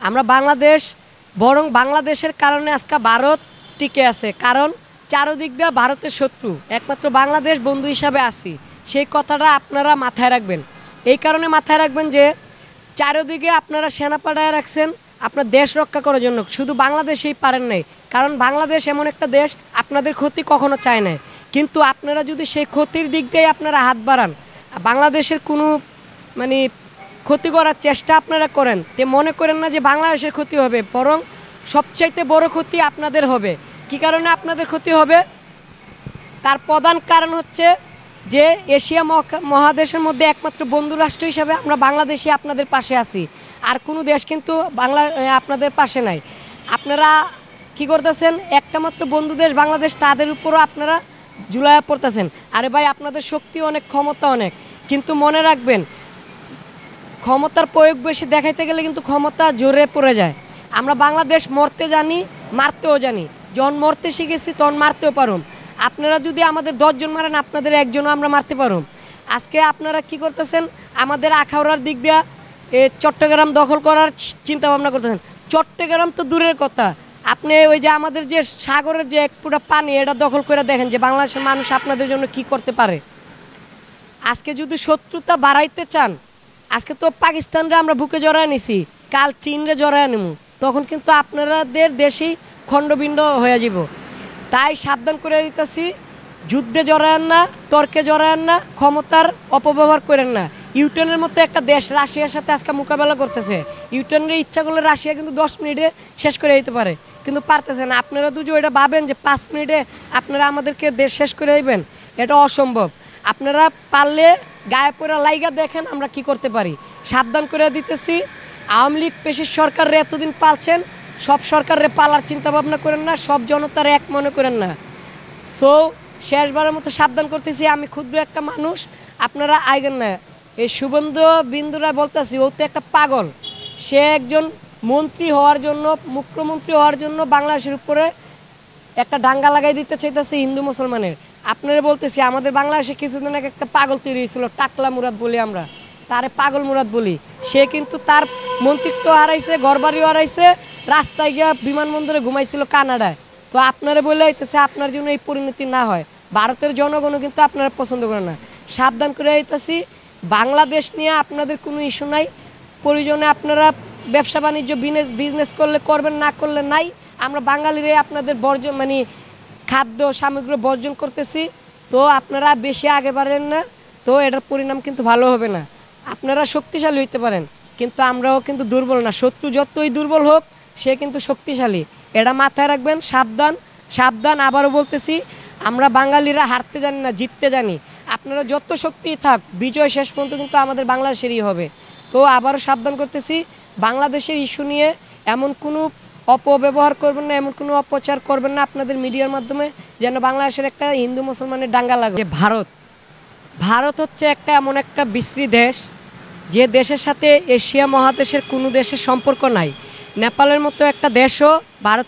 আমরা বাংলাদেশ বরং বাংলাদেশের কারণে আজকে ভারত টিকে আছে, কারণ চারদিক দিয়ে ভারতের শত্রু, একমাত্র বাংলাদেশ বন্ধু হিসাবে আছি। সেই কথাটা আপনারা মাথায় রাখবেন। এই কারণে মাথায় রাখবেন যে চারদিকে আপনারা সেনা পাঠায় রাখছেন আপনার দেশ রক্ষা করার জন্য, শুধু বাংলাদেশেই পারেন নাই, কারণ বাংলাদেশ এমন একটা দেশ আপনাদের ক্ষতি কখনো চায় না। কিন্তু আপনারা যদি সেই ক্ষতির দিক দিয়ে আপনারা হাত বাড়ান, বাংলাদেশের কোনো মানে ক্ষতি করার চেষ্টা আপনারা করেন, তে মনে করেন না যে বাংলাদেশের ক্ষতি হবে, বরং সবচাইতে বড় ক্ষতি আপনাদের হবে। কি কারণে আপনাদের ক্ষতি হবে? তার প্রধান কারণ হচ্ছে যে এশিয়া মহাদেশের মধ্যে একমাত্র বন্ধু রাষ্ট্র হিসাবে আমরা বাংলাদেশই আপনাদের পাশে আছি, আর কোনো দেশ কিন্তু আপনাদের পাশে নাই। আপনারা কি করতেছেন? একটা মাত্র বন্ধু দেশ বাংলাদেশ, তাদের উপরও আপনারা ঝুলাইয়া পড়তেছেন। আরে ভাই, আপনাদের শক্তি অনেক, ক্ষমতা অনেক, কিন্তু মনে রাখবেন ক্ষমতার প্রয়োগ বেশি দেখাইতে গেলে কিন্তু ক্ষমতা জোরে পড়ে যায়। আমরা বাংলাদেশ মরতে জানি, মারতেও জানি। যখন মরতে শিখেছি তখন মারতেও পারুম। আপনারা যদি আমাদের 10 জন মারেন, আপনাদের একজনও আমরা মারতে পারুম। আজকে আপনারা কি করতেছেন? আমাদের আখাউড়ার দিক দিয়া চট্টগ্রাম দখল করার চিন্তা ভাবনা করতেছেন। চট্টগ্রাম তো দূরের কথা, আপনি ওই যে আমাদের যে সাগরের যে এক পুরো পানি, এটা দখল করে দেখেন যে বাংলাদেশের মানুষ আপনাদের জন্য কি করতে পারে। আজকে যদি শত্রুতা বাড়াইতে চান, আজকে তো পাকিস্তানরে আমরা বুকে জড়ায় নিছি, কাল চীনরে জড়ায় নেব, তখন কিন্তু আপনাদের দেশেই খণ্ডবিণ্ড হয়ে যাব। তাই সাবধান করে দিতেছি, যুদ্ধে জড়ায়েন না, তর্কে জড়ায়েন না, ক্ষমতার অপব্যবহার করেন না। ইউক্রেনের মতো একটা দেশ রাশিয়ার সাথে আজকে মোকাবেলা করতেছে। ইউক্রেনের ইচ্ছা করলে রাশিয়া কিন্তু 10 মিনিটে শেষ করে দিতে পারে, কিন্তু পারতেছে না। আপনারা দুজন এটা ভাবেন যে 5 মিনিটে আপনারা আমাদেরকে দেশ শেষ করে দিবেন, এটা অসম্ভব। আপনারা পারলে গায়ে পড়া লাইগা দেখেন আমরা কি করতে পারি। সাবধান করে দিতেছি, আওয়ামী লীগ পেশির সরকাররে এতদিন পালছেন, সব সরকাররে পালার চিন্তা ভাবনা করেন না, সব জনতার এক মনে করেন না। সো শেষবারের মতো সাবধান করতেছি, আমি ক্ষুদ্র একটা মানুষ, আপনারা আইগেন না। এই শুভেন্দু বিন্দুরা বলতেছি, ও তো একটা পাগল। সে একজন মন্ত্রী হওয়ার জন্য, মুখ্যমন্ত্রী হওয়ার জন্য বাংলাদেশের উপরে একটা ডাঙ্গা লাগাই দিতে চাইতেছে হিন্দু মুসলমানের। আপনারা বলতেছি, আমাদের বাংলাদেশে কিছুদিন আগে একটা পাগল তৈরি হয়েছিল, টাকলা মুরাদ বলি আমরা, তারে পাগল মুরাদ বলি। সে কিন্তু তার মন্ত্রিত্ব হারাইছে, ঘরবাড়িও হারাইছে, রাস্তায় গিয়া বিমানবন্দরে ঘুমাইছিল কানাডায়। তো আপনারা বলে হইতেছে আপনার জন্য এই পরিণতি না হয়। ভারতের জনগণও কিন্তু আপনারা পছন্দ করে না। সাবধান করে হইতেছি, বাংলাদেশ নিয়ে আপনাদের কোনো ইস্যু নাই। প্রয়োজনে আপনারা ব্যবসা বাণিজ্য বিজনেস করলে করবেন, না করলে নাই। আমরা বাঙালিরাই আপনাদের বর্জন মানে খাদ্য সামগ্রী বর্জন করতেছি। তো আপনারা বেশি আগে বাড়েন না, তো এটার পরিণাম কিন্তু ভালো হবে না। আপনারা শক্তিশালী হইতে পারেন, কিন্তু আমরাও কিন্তু দুর্বল না। শত্রু যতই দুর্বল হোক, সে কিন্তু শক্তিশালী, এটা মাথায় রাখবেন। সাবধান, সাবধান। আবারও বলতেছি, আমরা বাঙালিরা হারতে জানি না, জিততে জানি। আপনারা যত শক্তি থাক, বিজয় শেষ পর্যন্ত কিন্তু আমাদের বাংলাদেশেরই হবে। তো আবারও সাবধান করতেছি, বাংলাদেশের ইস্যু নিয়ে এমন কোনো অপব্যবহার করবেন না, এমন কোনো অপচার করবেন না আপনাদের মিডিয়ার মাধ্যমে, যেন বাংলাদেশের একটা হিন্দু মুসলমানের দাঙ্গা লাগে। ভারত হচ্ছে একটা এমন একটা বিশ্রী দেশ, যে দেশের সাথে এশিয়া মহাদেশের কোনো দেশের সম্পর্ক নাই। নেপালের মতো একটা দেশও ভারত